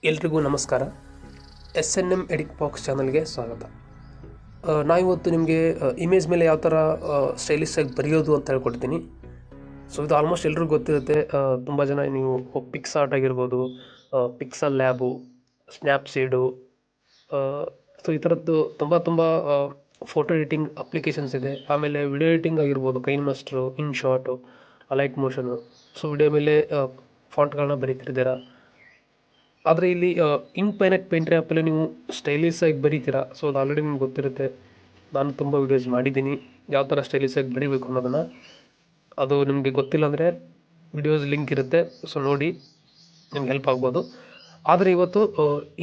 ಎಲ್ರಿಗೂ ನಮಸ್ಕಾರ. SNM edit box ಚಾನಲ್ಗೆ ಸ್ವಾಗತ. ನಾವಿವತ್ತು ನಿಮಗೆ ಇಮೇಜ್ ಮೇಲೆ ಯಾವ ಥರ ಸ್ಟೈಲಿಶ್ ಆಗಿ ಬರೆಯೋದು ಅಂತ ಹೇಳ್ಕೊಡ್ತೀನಿ. ಸೊ ಇದು ಆಲ್ಮೋಸ್ಟ್ ಎಲ್ರಿಗೂ ಗೊತ್ತಿರುತ್ತೆ. ತುಂಬ ಜನ ನೀವು ಪಿಕ್ಸಾರ್ಟ್ ಆಗಿರ್ಬೋದು, ಪಿಕ್ಸಲ್ ಲ್ಯಾಬು, ಸ್ನ್ಯಾಪ್ಸೀಡು, ಸೊ ಈ ಥರದ್ದು ತುಂಬ ಫೋಟೋ ಎಡಿಟಿಂಗ್ ಅಪ್ಲಿಕೇಶನ್ಸ್ ಇದೆ. ಆಮೇಲೆ ವಿಡಿಯೋ ಎಡಿಟಿಂಗ್ ಆಗಿರ್ಬೋದು, KineMaster, InShot, Alight Motion. So video ಮೇಲೆ ಫಾಂಟ್ಗಳನ್ನ ಬರೀತಿದ್ದೀರಾ. ಆದರೆ ಇಲ್ಲಿ ಇನ್ಫೈನೈಟ್ ಪೇಂಟರ್ ಆ್ಯಪಲ್ಲಿ ನೀವು ಸ್ಟೈಲಿಶ್ ಆಗಿ ಬರೀತೀರಾ. ಸೊ ಅದು ಆಲ್ರೆಡಿ ನಿಮ್ಗೆ ಗೊತ್ತಿರುತ್ತೆ. ನಾನು ತುಂಬ ವೀಡಿಯೋಸ್ ಮಾಡಿದ್ದೀನಿ ಯಾವ ಥರ ಸ್ಟೈಲಿಶ್ ಆಗಿ ಬರೀಬೇಕು ಅನ್ನೋದನ್ನು. ಅದು ನಿಮಗೆ ಗೊತ್ತಿಲ್ಲ ಅಂದರೆ ವಿಡಿಯೋಸ್ ಲಿಂಕ್ ಇರುತ್ತೆ, ಸೊ ನೋಡಿ, ನಿಮ್ಗೆ ಹೆಲ್ಪ್ ಆಗ್ಬೋದು. ಆದರೆ ಇವತ್ತು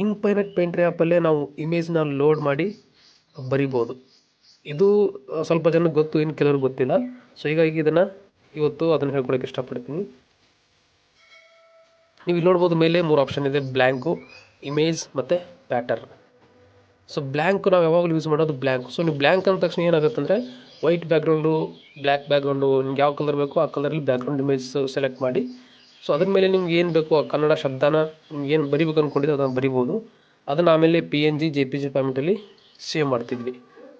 ಇನ್ಫೈನೈಟ್ ಪೇಂಟರ್ ಆ್ಯಪಲ್ಲೇ ನಾವು ಇಮೇಜ್ನ ಲೋಡ್ ಮಾಡಿ ಬರಿಬೋದು. ಇದು ಸ್ವಲ್ಪ ಜನಕ್ಕೆ ಗೊತ್ತು, ಇನ್ನು ಕೆಲವ್ರಿಗೆ ಗೊತ್ತಿಲ್ಲ. ಸೊ ಹೀಗಾಗಿ ಇವತ್ತು ಅದನ್ನು ಹೇಳ್ಕೊಳಕ್ಕೆ ಇಷ್ಟಪಡ್ತೀನಿ. ನೀವು ಇಲ್ಲಿ ನೋಡ್ಬೋದು, ಮೇಲೆ 3 ಆಪ್ಷನ್ ಇದೆ: ಬ್ಲ್ಯಾಂಕು, ಇಮೇಜ್ ಮತ್ತು ಪ್ಯಾಟರ್ನ್. ಸೊ ಬ್ಲ್ಯಾಂಕು ನಾವು ಯಾವಾಗಲೂ ಯೂಸ್ ಮಾಡೋದು ಬ್ಲ್ಯಾಂಕ್. ಸೊ ನೀವು ಬ್ಲ್ಯಾಂಕ್ ಅಂದ ತಕ್ಷಣ ಏನಾಗುತ್ತೆ ಅಂದರೆ ವೈಟ್ ಬ್ಯಾಕ್ಗ್ರೌಂಡು, ಬ್ಲ್ಯಾಕ್ ಬ್ಯಾಕ್ಗ್ರೌಂಡು, ನಿಮ್ಗೆ ಯಾವ ಕಲರ್ ಬೇಕೋ ಆ ಕಲರಲ್ಲಿ ಬ್ಯಾಕ್ಗ್ರೌಂಡ್ ಇಮೇಜ್ ಸೆಲೆಕ್ಟ್ ಮಾಡಿ, ಸೊ ಅದ್ರ ಮೇಲೆ ನಿಮ್ಗೆ ಏನು ಬೇಕೋ ಆ ಕನ್ನಡ ಶಬ್ದನ ನಿಮ್ಗೆ ಏನು ಬರಿಬೇಕು ಅಂದ್ಕೊಂಡಿದ್ದು ಅದನ್ನು ಬರಿಬೋದು. ಅದನ್ನು ಆಮೇಲೆ PNG JPG ಫಾರ್ಮೆಟಲ್ಲಿ ಸೇವ್ ಮಾಡ್ತಿದ್ವಿ.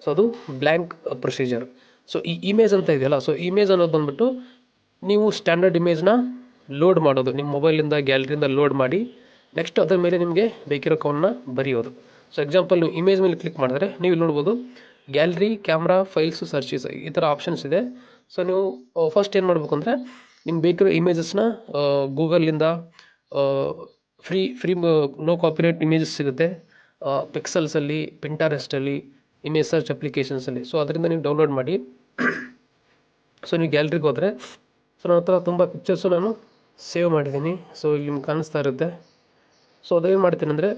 ಸೊ ಅದು ಬ್ಲ್ಯಾಂಕ್ ಪ್ರೊಸೀಜರ್. ಸೊ ಈ ಇಮೇಜ್ ಅಂತ ಇದೆಯಲ್ಲ, ಸೊ ಇಮೇಜ್ ಅನ್ನೋದು ಬಂದುಬಿಟ್ಟು ನೀವು ಸ್ಟ್ಯಾಂಡರ್ಡ್ ಇಮೇಜ್ನ ಲೋಡ್ ಮಾಡೋದು, ನಿಮ್ಮ ಮೊಬೈಲಿಂದ ಗ್ಯಾಲರಿಯಿಂದ ಲೋಡ್ ಮಾಡಿ ನೆಕ್ಸ್ಟ್ ಅದರ ಮೇಲೆ ನಿಮಗೆ ಬೇಕಿರೋ ಕವನ್ನ ಬರೆಯೋದು. ಸೊ ಎಕ್ಸಾಂಪಲ್, ನೀವು ಇಮೇಜ್ ಮೇಲೆ ಕ್ಲಿಕ್ ಮಾಡಿದ್ರೆ ನೀವು ಇಲ್ಲಿ ನೋಡ್ಬೋದು ಗ್ಯಾಲರಿ, ಕ್ಯಾಮ್ರಾ, ಫೈಲ್ಸು, ಸರ್ಚಸ್, ಈ ಥರ ಆಪ್ಷನ್ಸ್ ಇದೆ. ಸೊ ನೀವು ಫಸ್ಟ್ ಏನು ಮಾಡಬೇಕು ಅಂದರೆ ನಿಮ್ಗೆ ಬೇಕಿರೋ ಇಮೇಜಸ್ನ ಗೂಗಲಿಂದ ಫ್ರೀ ನೋ ಕಾಪಿರೈಟ್ ಇಮೇಜಸ್ ಸಿಗುತ್ತೆ ಪಿಕ್ಸಲ್ಸಲ್ಲಿ, ಪಿಂಟರೆಸ್ಟಲ್ಲಿ, ಇಮೇಜ್ ಸರ್ಚ್ ಅಪ್ಲಿಕೇಶನ್ಸಲ್ಲಿ. ಸೊ ಅದರಿಂದ ನೀವು ಡೌನ್ಲೋಡ್ ಮಾಡಿ. ಸೊ ನೀವು ಗ್ಯಾಲರಿಗೆ ಹೋದರೆ, ಸೊ ನನ್ನ ಹತ್ರ ತುಂಬ ಪಿಕ್ಚರ್ಸು ನಾನು ಸೇವ್ ಮಾಡಿದ್ದೀನಿ. ಸೊ ಇಲ್ಲಿ ನಿಮ್ಗೆ ಕಾಣಿಸ್ತಾ ಇರುತ್ತೆ. ಸೊ ಅದೇನು ಮಾಡ್ತೀನಿ ಅಂದರೆ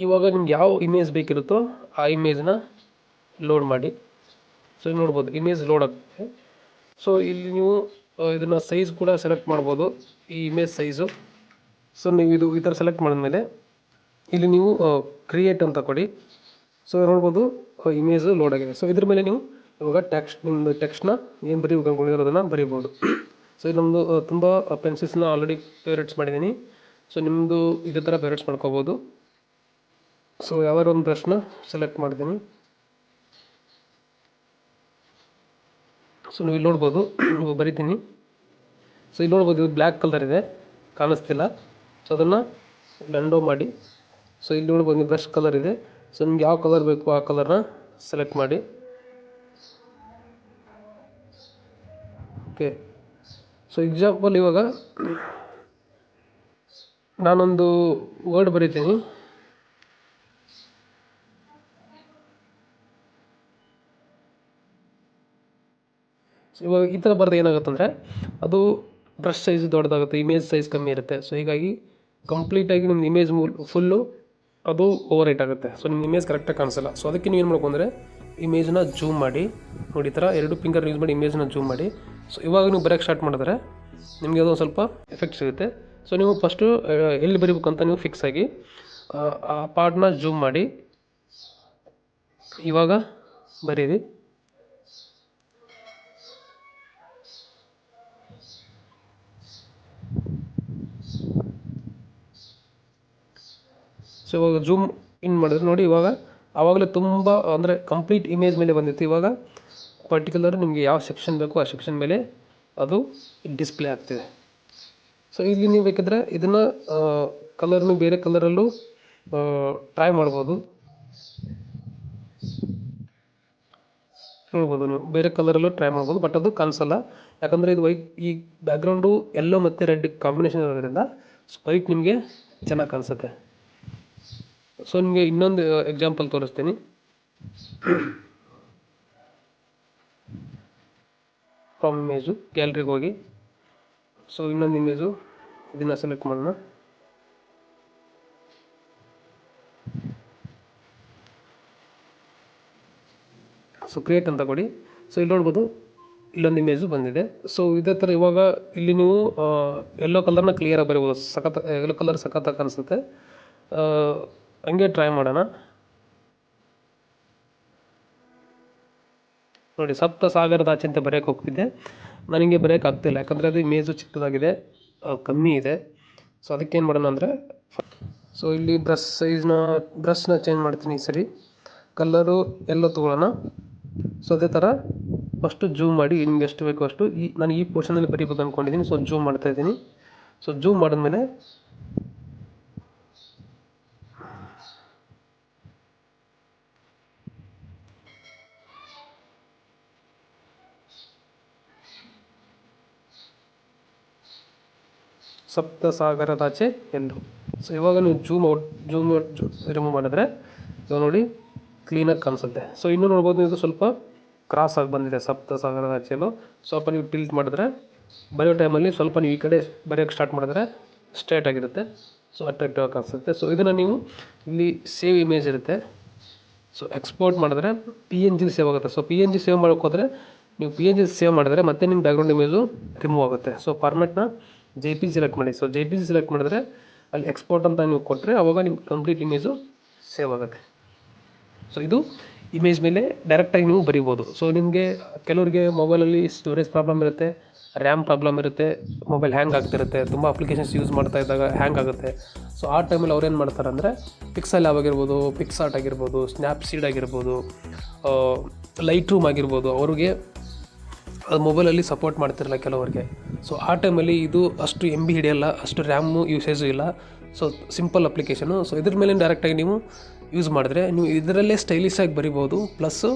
ಇವಾಗ ನಿಮ್ಗೆ ಯಾವ ಇಮೇಜ್ ಬೇಕಿರುತ್ತೋ ಆ ಇಮೇಜ್ನ ಲೋಡ್ ಮಾಡಿ. ಸೊ ಇಲ್ಲಿ ನೋಡ್ಬೋದು ಇಮೇಜ್ ಲೋಡ್ ಆಗುತ್ತೆ. ಸೊ ಇಲ್ಲಿ ನೀವು ಇದನ್ನು ಸೈಜ್ ಕೂಡ ಸೆಲೆಕ್ಟ್ ಮಾಡ್ಬೋದು, ಈ ಇಮೇಜ್ ಸೈಜು. ಸೊ ನೀವು ಇದು ಈ ಥರ ಸೆಲೆಕ್ಟ್ ಮಾಡಿದ್ಮೇಲೆ ಇಲ್ಲಿ ನೀವು ಕ್ರಿಯೇಟ್ ಅಂತ ಕೊಡಿ. ಸೊ ನೋಡ್ಬೋದು ಇಮೇಜು ಲೋಡ್ ಆಗಿದೆ. ಸೊ ಇದ್ರ ಮೇಲೆ ನೀವು ಇವಾಗ ನಿಮ್ಮದು ಟೆಕ್ಸ್ಟ್ನ ಏನು ಬರೀಬೇಕು ಅಂದ್ಕೊಂಡಿರೋದನ್ನು ಬರೀಬೋದು. ಸೊ ಇದು ನಮ್ಮದು ತುಂಬ ಪೆನ್ಸಿಲ್ಸ್ನ ಆಲ್ರೆಡಿ ಫೇವ್ರೇಟ್ಸ್ ಮಾಡಿದ್ದೀನಿ. ಸೊ ನಿಮ್ಮದು ಇದೇ ಥರ ಫೇವ್ರೇಟ್ಸ್ ಮಾಡ್ಕೋಬೋದು. ಸೊ ಯಾವ್ದಾದ್ರು ಒಂದು ಬ್ರಷ್ನ ಸೆಲೆಕ್ಟ್ ಮಾಡಿದ್ದೀನಿ. ಸೊ ನೀವು ಇಲ್ಲಿ ನೋಡ್ಬೋದು, ನೀವು ಬರಿತೀನಿ. ಸೊ ಇಲ್ಲಿ ನೋಡ್ಬೋದು ಇದು ಬ್ಲ್ಯಾಕ್ ಕಲರ್ ಇದೆ, ಕಾಣಿಸ್ತಿಲ್ಲ. ಸೊ ಅದನ್ನು ಬ್ಲೆಂಡೋ ಮಾಡಿ. ಸೊ ಇಲ್ಲಿ ನೋಡ್ಬೋದು ನೀವು ಬ್ರಷ್ ಕಲರ್ ಇದೆ. ಸೊ ನಿಮ್ಗೆ ಯಾವ ಕಲರ್ ಬೇಕು ಆ ಕಲರ್ನ ಸೆಲೆಕ್ಟ್ ಮಾಡಿ. ಓಕೆ. ಸೊ ಎಕ್ಸಾಂಪಲ್, ಇವಾಗ ನಾನೊಂದು ವರ್ಡ್ ಬರಿತೀನಿ. ಸೊ ಇವಾಗ ಈ ಥರ ಬರೆದು ಏನಾಗುತ್ತೆ ಅಂದರೆ ಅದು ಬ್ರಷ್ ಸೈಜ್ ದೊಡ್ಡದಾಗುತ್ತೆ, ಇಮೇಜ್ ಸೈಜ್ ಕಮ್ಮಿ ಇರುತ್ತೆ. ಸೊ ಹೀಗಾಗಿ ಕಂಪ್ಲೀಟಾಗಿ ನಿಮ್ಮ ಇಮೇಜ್ ಫುಲ್ಲು ಅದು ಓವರ್ ಹೈಟ್ ಆಗುತ್ತೆ. ಸೊ ನಿಮ್ಮ ಇಮೇಜ್ ಕರೆಕ್ಟಾಗಿ ಕಾಣಿಸಲ್ಲ. ಸೊ ಅದಕ್ಕೆ ನೀವು ಏನು ಮಾಡ್ಬೇಕು ಅಂದರೆ ಇಮೇಜ್ನ ಜೂಮ್ ಮಾಡಿ ನೋಡಿ, ಈ ಥರ 2 ಫಿಂಗರ್ ಯೂಸ್ ಮಾಡಿ ಇಮೇಜ್ನ ಜೂಮ್ ಮಾಡಿ. ಸೊ ಇವಾಗ ನೀವು ಬರೋಕ್ಕೆ ಸ್ಟಾರ್ಟ್ ಮಾಡಿದ್ರೆ ನಿಮಗೆ ಅದೊಂದು ಸ್ವಲ್ಪ ಎಫೆಕ್ಟ್ ಸಿಗುತ್ತೆ. ಸೊ ನೀವು ಫಸ್ಟು ಎಲ್ಲಿ ಬರೀಬೇಕು ಅಂತ ನೀವು ಫಿಕ್ಸ್ ಆಗಿ ಆ ಪಾರ್ಟ್ನ ಜೂಮ್ ಮಾಡಿ ಇವಾಗ ಬರೀರಿ. ಸೊ ಇವಾಗ ಜೂಮ್ ಇನ್ ಮಾಡಿದ್ರೆ ನೋಡಿ, ಇವಾಗ ಆವಾಗಲೇ ತುಂಬ ಅಂದರೆ ಕಂಪ್ಲೀಟ್ ಇಮೇಜ್ ಮೇಲೆ ಬಂದಿತ್ತು. ಇವಾಗ ಪರ್ಟಿಕ್ಯುಲರ್ ನಿಮಗೆ ಯಾವ ಸೆಕ್ಷನ್ ಬೇಕೋ ಆ ಸೆಕ್ಷನ್ ಮೇಲೆ ಅದು ಡಿಸ್ಪ್ಲೇ ಆಗ್ತಿದೆ. ಸೊ ಇಲ್ಲಿ ನೀವು ಬೇಕಿದ್ರೆ ಇದನ್ನು ಕಲರ್ನು ಬೇರೆ ಕಲರಲ್ಲೂ ಟ್ರೈ ಮಾಡ್ಬೋದು. ನೋಡ್ಬೋದು, ನೀವು ಬೇರೆ ಕಲರಲ್ಲೂ ಟ್ರೈ ಮಾಡ್ಬೋದು, ಬಟ್ ಅದು ಕಾಣಿಸಲ್ಲ. ಯಾಕಂದರೆ ಇದು ವೈಟ್, ಈ ಬ್ಯಾಕ್ಗ್ರೌಂಡು ಎಲ್ಲೋ ಮತ್ತು ರೆಡ್ ಕಾಂಬಿನೇಷನ್ ಇರೋದ್ರಿಂದ ವೈಟ್ ನಿಮಗೆ ಚೆನ್ನಾಗಿ ಕಾಣಿಸುತ್ತೆ. ಸೊ ನಿಮಗೆ ಇನ್ನೊಂದು ಎಕ್ಸಾಂಪಲ್ ತೋರಿಸ್ತೀನಿ. ಫ್ರಮ್ ಇಮೇಜು ಗ್ಯಾಲರಿಗೆ ಹೋಗಿ, ಸೊ ಇನ್ನೊಂದು ಇಮೇಜು ಇದನ್ನು ಸೆಲೆಕ್ಟ್ ಮಾಡೋಣ. ಸೊ ಕ್ರಿಯೇಟ್ ಅಂತ ಕೊಡಿ. ಸೊ ಇಲ್ಲಿ ನೋಡ್ಬೋದು ಇಲ್ಲೊಂದು ಇಮೇಜು ಬಂದಿದೆ. ಸೊ ಇದೇ ಥರ ಇವಾಗ ಇಲ್ಲಿ ನೀವು ಯೆಲ್ಲೋ ಕಲರ್ನ ಕ್ಲಿಯರಾಗಿ ಬರೀಬೋದು. ಯೆಲ್ಲೋ ಕಲರ್ ಸಖತ್ತಾಗಿ ಕಾಣಿಸುತ್ತೆ. ಹಂಗೆ ಟ್ರೈ ಮಾಡೋಣ. ನೋಡಿ, ಸಪ್ತ ಸಾಗರದ ಆಚೆ ಅಂತ ಬರೆಯೋಕ್ಕೆ ಹೋಗ್ತಿದ್ದೆ, ನನಗೆ ಬರೆಯೋಕ್ಕೆ ಆಗ್ತಿಲ್ಲ. ಯಾಕಂದರೆ ಅದು ಇಮೇಜು ಚಿಕ್ಕದಾಗಿದೆ, ಕಮ್ಮಿ ಇದೆ. ಸೊ ಅದಕ್ಕೇನು ಮಾಡೋಣ ಅಂದರೆ, ಸೊ ಇಲ್ಲಿ ಬ್ರಷ್ನ ಚೇಂಜ್ ಮಾಡ್ತೀನಿ ಈ ಸರಿ. ಕಲರು ಎಲ್ಲೋ ತೊಗೊಳ್ಳೋಣ. ಸೊ ಅದೇ ಥರ ಫಸ್ಟು ಜೂಮ್ ಮಾಡಿ ನಿಮ್ಗೆ ಎಷ್ಟು ಬೇಕೋ ಅಷ್ಟು ನಾನು ಈ ಪೋರ್ಷನಲ್ಲಿ ಬರೀಬೇಕು ಅಂದ್ಕೊಂಡಿದ್ದೀನಿ. ಸೊ ಜೂಮ್ ಮಾಡ್ತಾಯಿದ್ದೀನಿ. ಸೊ ಜೂಮ್ ಮಾಡಿದ್ಮೇಲೆ ಸಪ್ತಸಾಗರದಾಚೆ ಎಂದು. ಸೊ ಇವಾಗ ನೀವು ಜೂಮ್ ರಿಮೂವ್ ಮಾಡಿದ್ರೆ ಇವಾಗ ನೋಡಿ ಕ್ಲೀನಾಗಿ ಕಾಣಿಸುತ್ತೆ. ಸೊ ಇನ್ನೂ ನೋಡ್ಬೋದು, ಇದು ಸ್ವಲ್ಪ ಕ್ರಾಸ್ ಆಗಿ ಬಂದಿದೆ ಸಪ್ತಸಾಗರದಾಚೆಲು. ಸ್ವಲ್ಪ ನೀವು ಟಿಲ್ಟ್ ಮಾಡಿದ್ರೆ ಬರೆಯೋ ಟೈಮಲ್ಲಿ ಸ್ವಲ್ಪ ನೀವು ಈ ಕಡೆ ಬರೆಯೋಕ್ಕೆ ಸ್ಟಾರ್ಟ್ ಮಾಡಿದ್ರೆ ಸ್ಟ್ರೈಟ್ ಆಗಿರುತ್ತೆ. ಸೊ ಅಟ್ರಾಕ್ಟಿವ್ ಆಗಿ ಕಾಣಿಸುತ್ತೆ. ಸೊ ಇದನ್ನು ನೀವು ಇಲ್ಲಿ ಸೇವ್ ಇಮೇಜ್ ಇರುತ್ತೆ. ಸೊ ಎಕ್ಸ್ಪೋರ್ಟ್ ಮಾಡಿದ್ರೆ PNG ಸೇವ್ ಆಗುತ್ತೆ. ಸೊ PNG ಸೇವ್ ಮಾಡೋಕ್ಕೋದ್ರೆ ನೀವು PNG ಸೇವ್ ಮಾಡಿದ್ರೆ ಮತ್ತೆ ನಿಮ್ಮ ಬ್ಯಾಕ್ಗ್ರೌಂಡ್ ಇಮೇಜು ರಿಮೂವ್ ಆಗುತ್ತೆ. ಸೊ ಫಾರ್ಮೆಟ್ನ JPG ಸೆಲೆಕ್ಟ್ ಮಾಡಿ. ಸೊ JPG ಸೆಲೆಕ್ಟ್ ಮಾಡಿದ್ರೆ ಅಲ್ಲಿ ಎಕ್ಸ್ಪೋರ್ಟ್ ಅಂತ ನೀವು ಕೊಟ್ಟರೆ ಅವಾಗ ನಿಮ್ಮ ಕಂಪ್ಲೀಟ್ ಇಮೇಜು ಸೇವ್ ಆಗುತ್ತೆ. ಸೊ ಇದು ಇಮೇಜ್ ಮೇಲೆ ಡೈರೆಕ್ಟಾಗಿ ನೀವು ಬರಿಬೋದು. ಸೊ ನಿಮಗೆ ಕೆಲವರಿಗೆ ಮೊಬೈಲಲ್ಲಿ ಸ್ಟೋರೇಜ್ ಪ್ರಾಬ್ಲಮ್ ಇರುತ್ತೆ, ರ್ಯಾಮ್ ಪ್ರಾಬ್ಲಮ್ ಇರುತ್ತೆ, ಮೊಬೈಲ್ ಹ್ಯಾಂಗ್ ಆಗ್ತಿರುತ್ತೆ, ತುಂಬ ಅಪ್ಲಿಕೇಶನ್ಸ್ ಯೂಸ್ ಮಾಡ್ತಾ ಇದ್ದಾಗ ಹ್ಯಾಂಗ್ ಆಗುತ್ತೆ. ಸೊ ಆ ಟೈಮಲ್ಲಿ ಅವ್ರು ಏನು ಮಾಡ್ತಾರೆ ಅಂದರೆ ಪಿಕ್ಸೆಲ್ ಲ್ಯಾಬ್ ಆಗಿರ್ಬೋದು, ಪಿಕ್ಸಾರ್ಟ್ ಆಗಿರ್ಬೋದು, ಸ್ನ್ಯಾಪ್ಸೀಡ್ ಆಗಿರ್ಬೋದು, ಲೈಟ್ ರೂಮ್ ಆಗಿರ್ಬೋದು, ಅವ್ರಿಗೆ ಅದು ಮೊಬೈಲಲ್ಲಿ ಸಪೋರ್ಟ್ ಮಾಡ್ತಿರಲ್ಲ ಕೆಲವರಿಗೆ. ಸೊ ಆ ಟೈಮಲ್ಲಿ ಇದು ಅಷ್ಟು MB ಹಿಡಿಯಲ್ಲ, ಅಷ್ಟು ರ್ಯಾಮು ಯೂಸೇಜು ಇಲ್ಲ. So simple application. ಸೊ ಇದ್ರ ಮೇಲೆ ಡೈರೆಕ್ಟಾಗಿ ನೀವು ಯೂಸ್ ಮಾಡಿದ್ರೆ ನೀವು ಇದರಲ್ಲೇ ಸ್ಟೈಲಿಶಾಗಿ ಬರಿಬೋದು. ಪ್ಲಸ್ಸು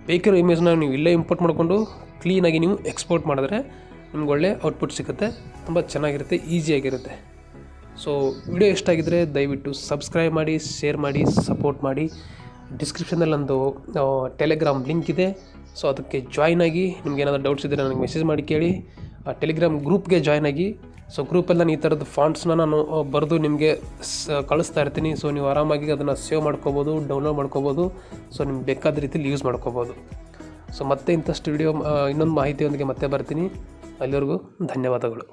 ಬೇಕಿರೋ ಇಮೇಜ್ನ ನೀವು ಇಲ್ಲೇ ಇಂಪೋರ್ಟ್ ಮಾಡಿಕೊಂಡು ಕ್ಲೀನಾಗಿ ನೀವು ಎಕ್ಸ್ಪೋರ್ಟ್ ಮಾಡಿದ್ರೆ ನಿಮ್ಗೆ ಒಳ್ಳೆ ಔಟ್ಪುಟ್ ಸಿಗುತ್ತೆ. ತುಂಬ ಚೆನ್ನಾಗಿರುತ್ತೆ, ಈಸಿಯಾಗಿರುತ್ತೆ. ಸೊ ವಿಡಿಯೋ ಇಷ್ಟ ಆಗಿದ್ದರೆ ದಯವಿಟ್ಟು ಸಬ್ಸ್ಕ್ರೈಬ್ ಮಾಡಿ, ಶೇರ್ ಮಾಡಿ, ಸಪೋರ್ಟ್ ಮಾಡಿ. ಡಿಸ್ಕ್ರಿಪ್ಷನಲ್ಲಿ ನಂದು ಟೆಲಿಗ್ರಾಮ್ ಲಿಂಕ್ ಇದೆ. ಸೊ ಅದಕ್ಕೆ ಜಾಯ್ನ್ ಆಗಿ ನಿಮ್ಗೆ ಏನಾದರೂ ಡೌಟ್ಸ್ ಇದ್ದರೆ ನನಗೆ ಮೆಸೇಜ್ ಮಾಡಿ ಕೇಳಿ. ಆ ಟೆಲಿಗ್ರಾಮ್ ಗ್ರೂಪ್ಗೆ ಜಾಯ್ನ್ ಆಗಿ. ಸೊ ಗ್ರೂಪಲ್ಲಿ ನಾನು ಈ ಥರದ ಫಾಂಟ್ಸ್ನ ನಾನು ಬರೆದು ನಿಮಗೆ ಕಳಿಸ್ತಾ ಇರ್ತೀನಿ. ಸೊ ನೀವು ಆರಾಮಾಗಿ ಅದನ್ನು ಸೇವ್ ಮಾಡ್ಕೋಬೋದು, ಡೌನ್ಲೋಡ್ ಮಾಡ್ಕೋಬೋದು. ಸೊ ನಿಮ್ಗೆ ಬೇಕಾದ ರೀತಿಲಿ ಯೂಸ್ ಮಾಡ್ಕೋಬೋದು. ಸೊ ಮತ್ತೆ ಇಂಥಷ್ಟು ವಿಡಿಯೋ ಇನ್ನೊಂದು ಮಾಹಿತಿಯೊಂದಿಗೆ ಮತ್ತೆ ಬರ್ತೀನಿ. ಅಲ್ಲಿವರೆಗೂ ಧನ್ಯವಾದಗಳು.